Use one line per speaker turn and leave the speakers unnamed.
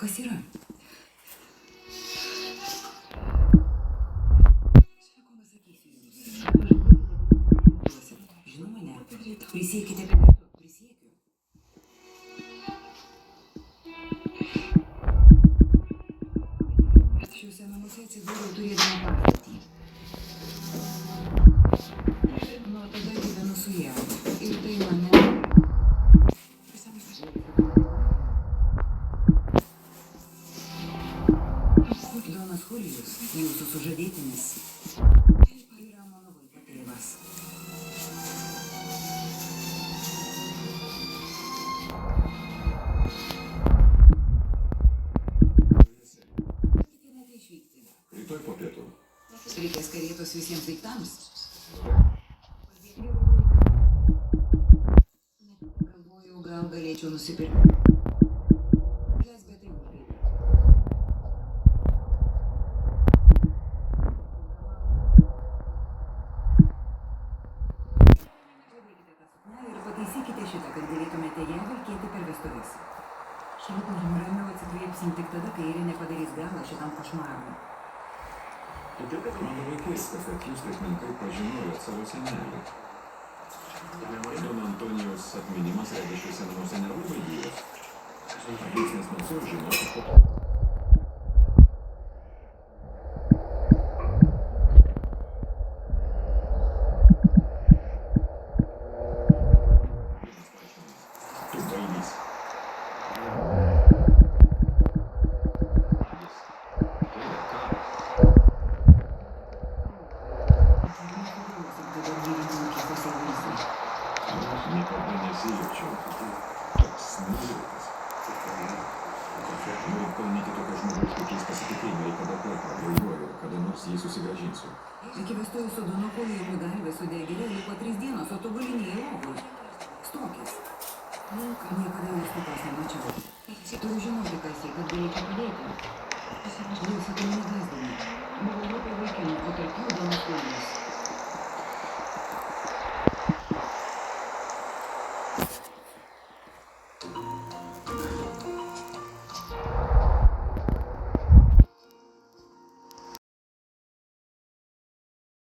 Kas yra? Sako, pasakysiu jums. Žinau mane. Prisiekite prie to. Prisiekiu. Šiuose namuose atsidūriau turėdama patirtį. Nuo tada gyvenu su ja. Ir tai mane... Donas Julijus, jūsų sužadėtinis, yra mano vaiko tėvas. Ketinate išvykti?
Rytoj po pietų.
Reikės karietos visiems daiktams? Galvojau, gal galėčiau nusipirkti. Leisk, bet tai užbėgti. Ir pataisykite šitą, kad galėtumėte ją vilkėti per vestuves. Ramiau atsikvėpsim tik tada, kai Irene padarys galą šitam košmarui.
Man labai keista, kad jūs taip menkai pažinojot savo senelį. Don Antonijaus atminimas regis šiuose namuose nelabai gyvas. Jūs nesmalsu žinoti, kad... Tu bailys. Niekada nesijaučiau toks nuliūtas. Noriu pelnyti tokio žmogaus, kokiais pasitikėjimą reikia dabar, galvoju, kada nors jį susigrąžinsiu.
Iki vestuvių su Donu Julijumi galvė sudegė, liko 3 dienos, o tu gulinėjai lovoj. Stokis. Niekada jos tokios nemačiau. Turiu žinoti, kas jie, kad galėčiau padėti. Jūs apie mane gąsdinai. Buvo grupė vaikinų, o tarp jų Donas Julijus.